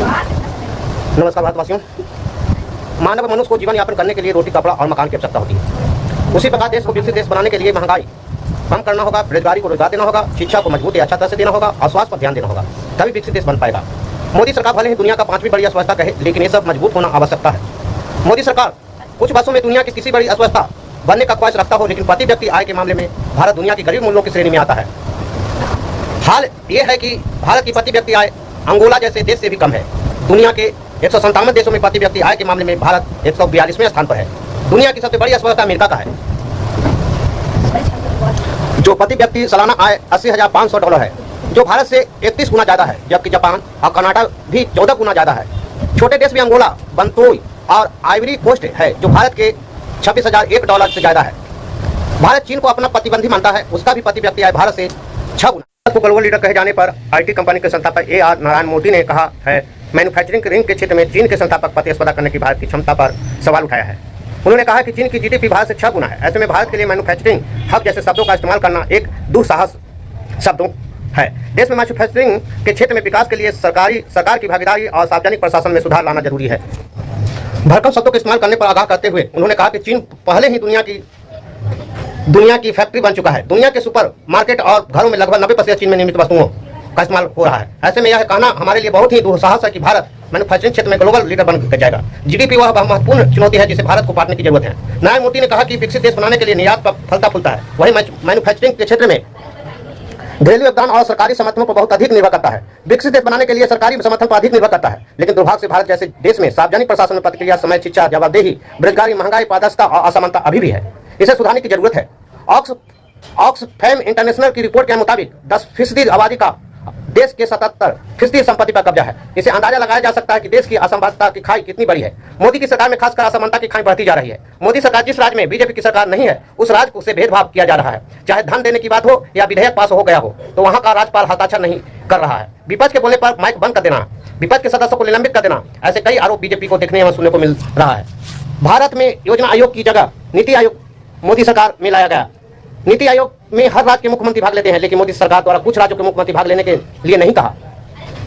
नमस्कार भारतवासियों। मानव मनुष्य को जीवन यापन करने के लिए रोटी, कपड़ा और मकान की आवश्यकता होती है। उसी प्रकार देश को विकसित देश बनाने के लिए महंगाई कम करना होगा, बेरोजगारी को रोजगार देना होगा, शिक्षा को मजबूत या अच्छा तरह से देना होगा और स्वास्थ्य पर ध्यान देना होगा, तभी विकसित देश बन पाएगा। मोदी सरकार भले ही दुनिया का 5वीं बड़ी अर्थव्यवस्था कहे, लेकिन ये सब मजबूत होना आवश्यकता है। मोदी सरकार कुछ वर्षों में दुनिया की किसी बड़ी अर्थव्यवस्था बनने का ख्वाहिश रखता हो, लेकिन प्रति व्यक्ति आय के मामले में भारत दुनिया की गरीब मुल्कों की श्रेणी में आता है। हाल ये है कि भारत की प्रति व्यक्ति आय अंगोला जैसे देश से भी कम है। दुनिया के 157 देशों में प्रति व्यक्ति आय के मामले में भारत 142वें स्थान पर है। दुनिया की सबसे बड़ी अर्थव्यवस्था अमेरिका का है, जो प्रति व्यक्ति सालाना आय $80,500 है, जो भारत से 31 गुना ज़्यादा है, जबकि जापान और कनाडा भी 14 गुना ज़्यादा है। छोटे देश भी अंगोला, बंतोई और आइवरी कोस्ट है, जो भारत के $26,001 से ज़्यादा है। भारत चीन को अपना प्रतिबंधी मानता है, उसका भी प्रति व्यक्ति आय भारत से 6 गुना। को ग्लोबल लीडर कहे जाने पर आईटी कंपनी के संस्थापक AR नारायण मूर्ति ने कहा है, मैन्युफैक्चरिंग रिंग के क्षेत्र में चीन के संस्थापक प्रतिस्पर्धा करने की भारत की क्षमता पर सवाल उठाया है। उन्होंने कहा कि चीन की GDP भारत से 6 गुना है। ऐसे में भारत के लिए मैन्युफैक्चरिंग हब जैसे शब्दों का इस्तेमाल करना एक दुस्साहस शब्दों है। देश में मैन्युफैक्चरिंग के क्षेत्र में विकास के लिए सरकार की भागीदारी और सार्वजनिक प्रशासन में सुधार लाना जरूरी है। भड़कम शब्दों का इस्तेमाल करने पर आगाह करते हुए उन्होंने कहा कि चीन पहले ही दुनिया की फैक्ट्री बन चुका है। दुनिया के सुपर मार्केट और घरों में लगभग 90% चीन में निर्मित वस्तुओं का इस्तेमाल हो रहा है। ऐसे में यह कहना हमारे लिए बहुत ही दुस्साहस है कि भारत मैन्युफैक्चरिंग क्षेत्र में ग्लोबल लीडर बन जाएगा। GDP वह महत्वपूर्ण चुनौती है जिसे भारत को पाटने की जरूरत है। नारायण मूर्ति ने कहा कि विकसित देश बनाने के लिए निर्यात पर फलता फूलता है, वही मैन्युफैक्चरिंग के क्षेत्र में घरेलू योगदान और सरकारी समर्थनों पर बहुत अधिक निर्भर करता है। विकसित देश बनाने के लिए सरकारी समर्थन पर अधिक निर्भर करता है, लेकिन दुर्भाग्य से भारत जैसे देश में सार्वजनिक प्रशासन में प्रतिक्रिया समय, शिक्षा, जवाबदेही, बेरोजगारी, महंगाई, पारदर्शिता और असमानता अभी भी है। इसे सुधारने की जरूरत है। ऑक्सफैम इंटरनेशनल की रिपोर्ट के मुताबिक 10% आबादी का देश के 77% संपत्ति पर कब्जा है। इसे अंदाजा लगाया जा सकता है कि देश की असमानता की खाई कितनी बड़ी है। मोदी की सरकार में खासकर असमानता की खाई बढ़ती जा रही है। मोदी सरकार जिस राज्य में बीजेपी की सरकार नहीं है, उस राज्य से भेदभाव किया जा रहा है। चाहे धन देने की बात हो या विधेयक पास हो गया हो, तो वहां का राज्यपाल हस्ताक्षर नहीं कर रहा है। विपक्ष के बोलने पर माइक बंद कर देना, विपक्ष के सदस्यों को निलंबित कर देना, ऐसे कई आरोप बीजेपी को देखने एवं सुनने को मिल रहा है। भारत में योजना आयोग की जगह नीति आयोग मोदी सरकार में लाया गया। नीति आयोग में हर राज्य के मुख्यमंत्री भाग लेते हैं, लेकिन मोदी सरकार द्वारा कुछ राज्यों के मुख्यमंत्री भाग लेने के लिए नहीं कहा,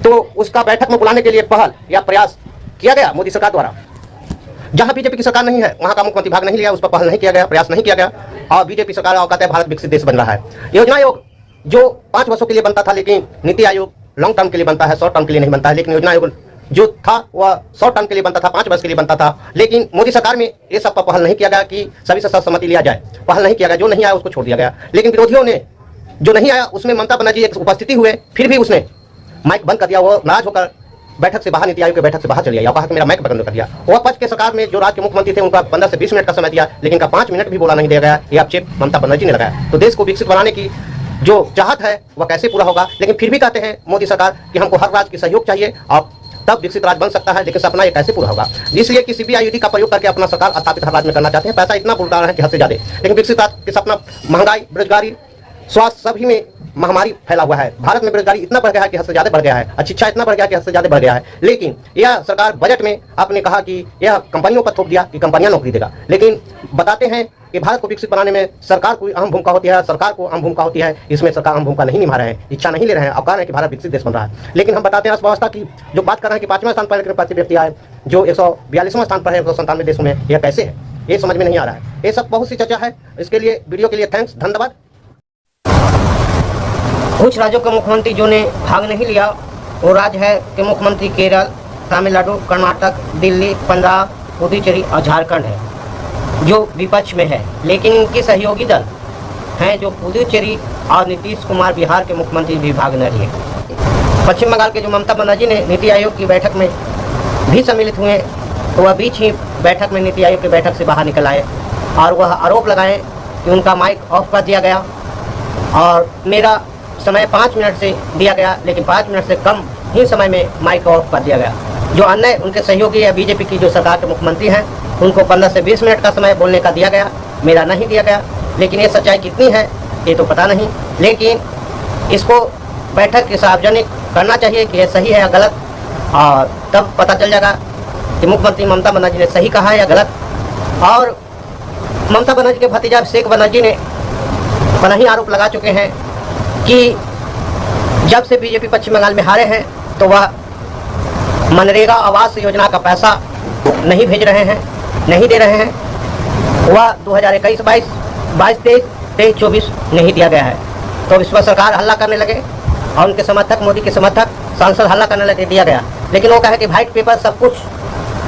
तो उसका बैठक में बुलाने के लिए पहल या प्रयास किया गया मोदी सरकार द्वारा। जहां बीजेपी की सरकार नहीं है, वहां का मुख्यमंत्री भाग नहीं लिया, उस पर पहल नहीं किया गया, प्रयास नहीं किया गया, और बीजेपी सरकार कहता है भारत विकसित देश बन रहा है। योजना आयोग जो 5 वर्षों के लिए बनता था, लेकिन नीति आयोग लॉन्ग टर्म के लिए बनता है, शॉर्ट टर्म के लिए नहीं बनता है। लेकिन योजना आयोग जो था वह शॉर्ट टर्म के लिए बनता था, 5 वर्ष के लिए बनता था। लेकिन मोदी सरकार में ये सब पर पहल नहीं किया गया कि सभी से सहमति लिया जाए, पहल नहीं किया गया। जो नहीं आया उसको छोड़ दिया गया। लेकिन विरोधियों ने जो नहीं आया उसमें ममता बनर्जी एक उपस्थिति हुए, फिर भी उसने माइक बंद कर दिया। वो नाराज होकर बैठक से बाहर, नीति आयोग की बैठक से बाहर चली आई और कहा कि मेरा माइक बंद कर दिया। वह पक्ष के सरकार में जो राज्य के मुख्यमंत्री थे उनका 15 से 20 मिनट का समय दिया, लेकिन का 5 मिनट भी बोला नहीं दिया गया। ये आक्षेप ममता बनर्जी ने लगाया। तो देश को विकसित बनाने की जो चाहत है वह कैसे पूरा होगा। लेकिन फिर भी कहते हैं मोदी सरकार कि हमको हर राज्य की सहयोग चाहिए और तब विकसित राज्य बन सकता है। लेकिन सपना ये कैसे पूरा होगा? इसलिए कि CBID का प्रयोग करके अपना सरकार स्थापित हर राज्य में करना चाहते हैं। पैसा इतना बुलटा रहे हैं कि हद से ज्यादा। लेकिन विकसित राज्य के सपना, महंगाई, बेरोजगारी, स्वास्थ्य सभी में महामारी फैला हुआ है। भारत में बेरोजगारी इतना बढ़ गया है कि हद से ज्यादा बढ़ गया है, शिक्षा इतना बढ़ गया कि हद से ज्यादा बढ़ गया है। लेकिन यह सरकार बजट में आपने कहा कि यह कंपनियों पर थोप दिया कि कंपनियां नौकरी देगा। लेकिन बताते हैं कि भारत को विकसित बनाने में सरकार की अहम भूमिका होती है, सरकार को अहम भूमिका होती है। इसमें सरकार अहम भूमिका नहीं निभा रहे हैं, इच्छा नहीं ले रहे हैं। अब कह रहे हैं कि भारत विकसित देश बन रहा है। लेकिन हम बताते हैं अर्थव्यवस्था की जो बात कर रहे हैं कि 5वें स्थान पर प्रति व्यक्ति आय जो 142वां स्थान पर है 197 देशों में, यह कैसे है? ये समझ में नहीं आ रहा है। ये सब बहुत सी चर्चा है। इसके लिए वीडियो के लिए थैंक्स, धन्यवाद। कुछ राज्यों के मुख्यमंत्री जो ने भाग नहीं लिया वो राज्य है कि मुख्यमंत्री केरल, तमिलनाडु, कर्नाटक, दिल्ली, पंजाब, पुडुचेरी और झारखंड है जो विपक्ष में है। लेकिन इनके सहयोगी दल हैं जो पुडुचेरी और नीतीश कुमार बिहार के मुख्यमंत्री भी भाग न लिए। पश्चिम बंगाल के जो ममता बनर्जी ने नीति आयोग की बैठक में भी सम्मिलित हुए, तो वह बीच ही बैठक में नीति आयोग की बैठक से बाहर निकल आए और वह आरोप लगाए कि उनका माइक ऑफ कर दिया गया और मेरा समय 5 मिनट से दिया गया, लेकिन 5 मिनट से कम ही समय में माइक ऑफ कर दिया गया। जो अन्य उनके सहयोगी या बीजेपी की जो सरकार के मुख्यमंत्री हैं उनको 15 से 20 मिनट का समय बोलने का दिया गया, मेरा नहीं दिया गया। लेकिन ये सच्चाई कितनी है ये तो पता नहीं। लेकिन इसको बैठक के सार्वजनिक करना चाहिए कि यह सही है या गलत, और तब पता चल जाएगा कि मुख्यमंत्री ममता बनर्जी ने सही कहा है या गलत। और ममता बनर्जी के भतीजा शेख बनर्जी ने बना ही आरोप लगा चुके हैं कि जब से बीजेपी पश्चिम बंगाल में हारे हैं तो वह मनरेगा आवास योजना का पैसा नहीं भेज रहे हैं, नहीं दे रहे हैं। वह 2021-22, 22-23, 23-24 नहीं दिया गया है। तो इस पर सरकार हल्ला करने लगे और उनके समर्थक, मोदी के समर्थक सांसद हल्ला करने लगे, दिया गया। लेकिन वो कहे कि व्हाइट पेपर सब कुछ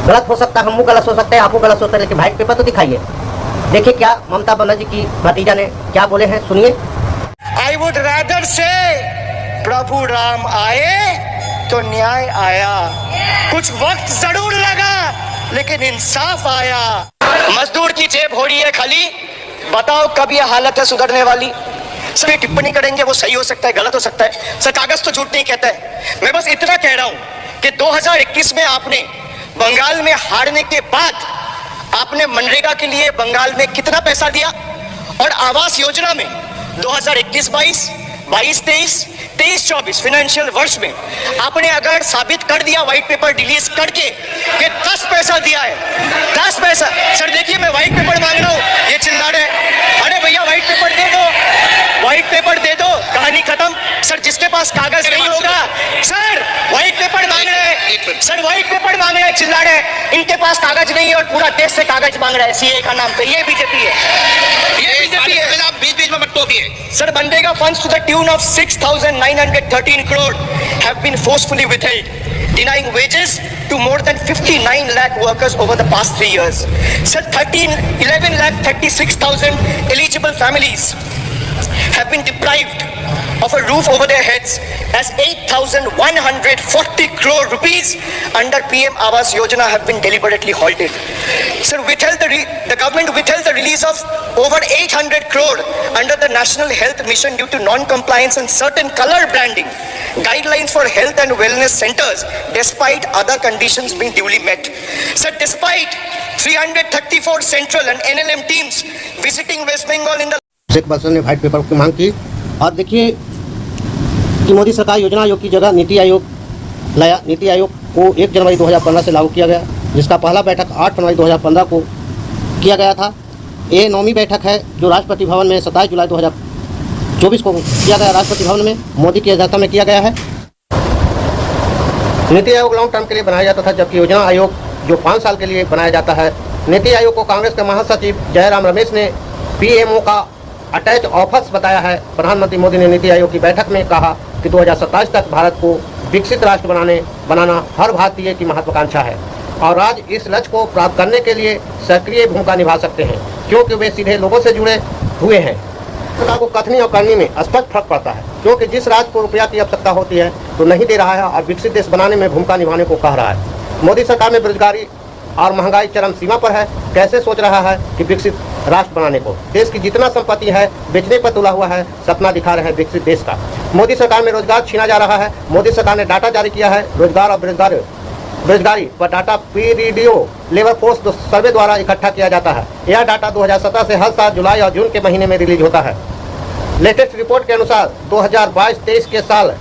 गलत हो सकता है, हम गलत हो सकते हैं, आपको गलत होता है, लेकिन व्हाइट पेपर तो दिखाइए। देखिए क्या ममता बनर्जी की भतीजा ने क्या बोले हैं, सुनिए। आई वुड रादर से प्रभु राम आए तो न्याय आया। कुछ वक्त जरूर लगा लेकिन इंसाफ आया। मजदूर की जेब हो रही है खाली, बताओ कब यह हालत है सुधरने वाली। सभी टिप्पणी करेंगे वो सही हो सकता है, गलत हो सकता है, सर कागज तो झूठ नहीं कहता है। मैं बस इतना कह रहा हूं कि 2021 में आपने बंगाल में हारने के बाद आपने मनरेगा के लिए बंगाल में कितना पैसा दिया, और आवास योजना में 2021-22, 22-23, 23-24 फाइनेंशियल वर्ष में आपने अगर साबित कर दिया व्हाइट पेपर रिलीज करके कि 10 पैसा दिया है, 10 पैसा। सर देखिए मैं व्हाइट पेपर मांग रहा हूं, ये चिल्ला रहे हैं, अरे भैया व्हाइट पेपर दे दो, व्हाइट पेपर दे दो, कहानी खत्म। सर जिसके पास कागज नहीं होगा, सर व्हाइट पेपर मांग रहे हैं, सर व्हाइट पेपर मांग रहे हैं, चिल्ला रहे हैं, इनके पास कागज नहीं है और पूरा देश से कागज मांग रहा है सीए का नाम पे। ये बीजेपी है, ये बीजेपी है। बीच में मत टोकिए। Sir MNREGA funds to the tune of 6,913 crore have been forcefully withheld, denying wages to more than 59 lakh workers over the past 3 years. Sir, 11,36,000 eligible families have been deprived of a roof over their heads, as 8,140 crore rupees under PM Awas Yojana have been deliberately halted. Sir, the government withheld the release of over 800 crore under the National Health Mission due to non-compliance and certain color branding guidelines for health and wellness centers, despite other conditions being duly met. Sir, despite 334 central and NLM teams visiting West Bengal in the Sheikh बसर ने white paper की मांग की। और देखिए कि मोदी सरकार योजना आयोग की जगह नीति आयोग लाया। नीति आयोग को 1 जनवरी 2015 से लागू किया गया, जिसका पहला बैठक 8 फरवरी 2015 को किया गया था। ये 9वीं बैठक है जो राष्ट्रपति भवन में 27 जुलाई 2024 को किया गया। राष्ट्रपति भवन में मोदी की अध्यक्षता में किया गया है। नीति आयोग लॉन्ग टर्म के लिए बनाया जाता था, जबकि योजना आयोग जो 5 साल के लिए बनाया जाता है। नीति आयोग को कांग्रेस के महासचिव जयराम रमेश ने पीएमओ का अटैच ऑफिस बताया है। प्रधानमंत्री मोदी ने नीति आयोग की बैठक में कहा कि 2027 तक भारत को विकसित राष्ट्र बनाना हर भारतीय की महत्वाकांक्षा है और राज्य इस लक्ष्य को प्राप्त करने के लिए सक्रिय भूमिका निभा सकते हैं, क्योंकि वे सीधे लोगों से जुड़े हुए हैं। सरकार को कथनी और करनी में स्पष्ट फर्क पड़ता है, क्योंकि जिस राज्य को रुपया की आवश्यकता होती है तो नहीं दे रहा है और विकसित देश बनाने में भूमिका निभाने को कह रहा है। मोदी सरकार में बेरोजगारी और महंगाई चरम सीमा पर है। कैसे सोच रहा है कि विकसित राष्ट्र बनाने को? देश की जितना संपत्ति है बेचने पर तुला हुआ है, सपना दिखा रहे हैं विकसित देश का। मोदी सरकार में रोजगार छीना जा रहा है। मोदी सरकार ने डाटा जारी किया है। रोजगार और बेरोजगारी पर data PDO labour force survey द्वारा इकट्ठा किया जाता है। यह डाटा 2017 से हर साल जुलाई और जून के महीने में रिलीज होता है। लेटेस्ट रिपोर्ट के अनुसार 2022-23 के साल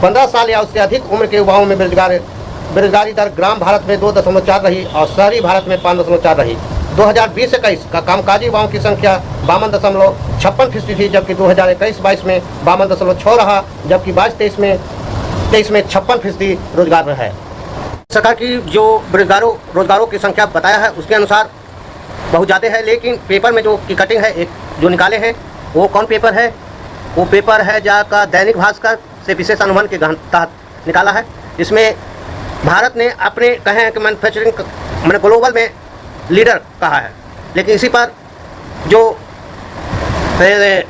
15 साल या उससे अधिक उम्र के युवाओं में बेरोजगारी दर ग्राम भारत में 2.4 रही और शहरी भारत में 5.4 रही। 2020-21 का कामकाजी युवाओं की संख्या 52.56% थी, जबकि 2021-22 में 52.6 रहा, जबकि 22-23 में 56% रोजगार है। सरकार की जो रोजगारों की संख्या बताया है उसके अनुसार बहुत ज़्यादा है, लेकिन पेपर में जो की कटिंग है एक जो निकाले हैं वो कौन पेपर है? वो पेपर है जाकर दैनिक भास्कर से विशेष अनुमान के तहत निकाला है। इसमें भारत ने अपने कहे हैं कि मैन्युफैक्चरिंग मैंने ग्लोबल में लीडर कहा है, लेकिन इसी पर जो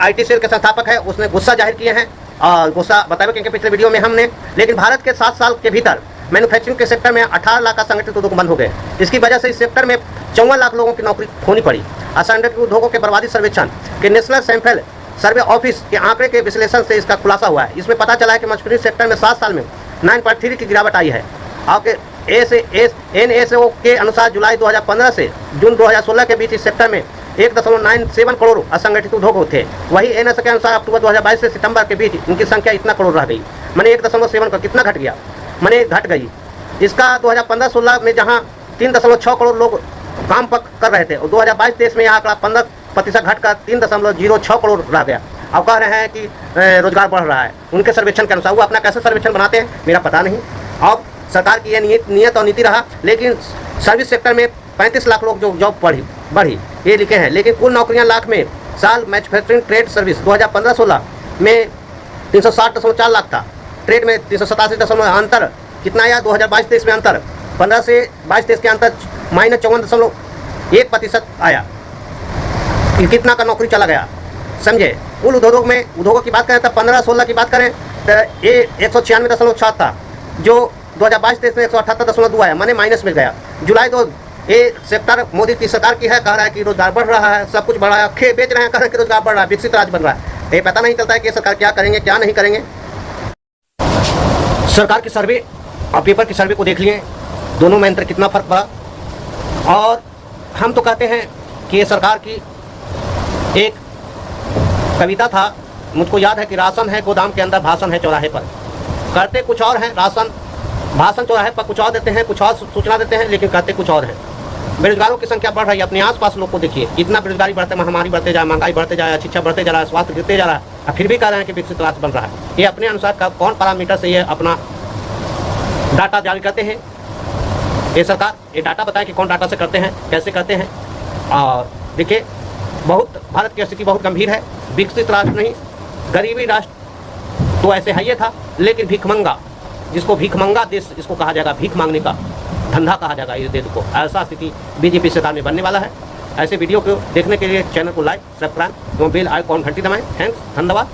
आईटी सेल के संस्थापक है उसने गुस्सा जाहिर किए हैं और गुस्सा बताया क्योंकि पिछले वीडियो में हमने। लेकिन भारत के 7 साल के भीतर मैन्युफैक्चरिंग के सेक्टर में 18 लाख असंगठित उद्योग बंद हो गए। इसकी वजह से इस सेक्टर में 54 लाख लोगों की नौकरी खोनी पड़ी। असंगठित उद्योगों के बर्बादी सर्वेक्षण के नेशनल सैंपल सर्वे ऑफिस के आंकड़े के विश्लेषण से इसका खुलासा हुआ है। इसमें पता चला है कि मैन्युफैक्चरिंग सेक्टर में 7 साल में 9.3 की गिरावट आई है। आपके NSO के अनुसार जुलाई 2015 से जून 2016 के बीच इस सेक्टर में 1.97 करोड़ असंगठित उद्योग थे। वही NSO के अनुसार अक्टूबर 2022 से सितंबर के बीच इनकी संख्या इतना करोड़ रह गई। मैंने 1.7 का कितना घट गया? मैंने घट गई। इसका 2015-16 में जहां 3.6 करोड़ लोग काम कर रहे थे और 2022-23 में यह आंकड़ा 15% घटकर 3.06 करोड़ रह गया। अब कह रहे हैं कि रोजगार बढ़ रहा है। उनके सर्वेक्षण के अनुसार, वो अपना कैसे सर्वेक्षण बनाते हैं मेरा पता नहीं। अब सरकार की यह नियत और नीति रहा, लेकिन सर्विस सेक्टर में 35 लाख लोग जो जॉब बढ़ी ये लिखे हैं, लेकिन कुल नौकरियां लाख में साल मैन्युफैक्चरिंग ट्रेड सर्विस 2015-16 में 360.4 लाख था, ट्रेड में 387 अंतर कितना आया 2022-23 में अंतर 15 से 22-23 के अंतर -54.1% आया। कितना का नौकरी चला गया समझे। कुल उद्योगों की बात करें तो 15-16 की बात करें तो ये 196.6 था, जो 2022-23 में 178.2 आया, माने माइनस में गया। जुलाई तो ये सेक्टर मोदी की सरकार की है, कह रहा है कि रोजगार बढ़ रहा है, सब कुछ बढ़ रहा है, खे बेच रहे हैं, कह रहे हैं कि रोजगार बढ़ रहा है, विकसित राज्य बन रहा है। ये पता नहीं चलता है कि सरकार क्या करेंगे क्या नहीं करेंगे। सरकार की सर्वे और पेपर की सर्वे को देख लिए, दोनों में अंतर कितना फर्क पड़ा। और हम तो कहते हैं कि ये सरकार की एक कविता था, मुझको याद है कि राशन है गोदाम के अंदर, भाषण है चौराहे पर। करते कुछ और हैं, भाषण चौराहे पर कुछ और देते हैं, कुछ और सूचना देते हैं, लेकिन करते कुछ और हैं। बेरोजगारों की संख्या बढ़ रही है, अपने आसपास लोग को देखिए, इतना बेरोजगारी बढ़ते, महामारी बढ़ते जाए, महंगाई बढ़ते जाए, शिक्षा बढ़ते जा रहा है, स्वास्थ्य गिरते जा रहा है, और फिर भी कह रहे हैं कि विकसित राष्ट्र बन रहा है। ये अपने अनुसार कौन पैरामीटर से ये अपना डाटा जारी करते हैं, ये सरकार ये डाटा बताएं कि कौन डाटा से करते हैं, कैसे करते हैं। और देखिए बहुत भारत की स्थिति बहुत गंभीर है, विकसित राष्ट्र नहीं गरीबी राष्ट्र तो ऐसे है ये था, लेकिन भिखमंगा, जिसको भिखमंगा देश इसको कहा जाएगा, भीख मांगने का धंधा कहा जाएगा इस देश को, ऐसा स्थिति बीजेपी सरकार में बनने वाला है। ऐसे वीडियो को देखने के लिए चैनल को लाइक, सब्सक्राइब एवं बेल आइकॉन घंटी दबाएं। थैंक्स, धन्यवाद।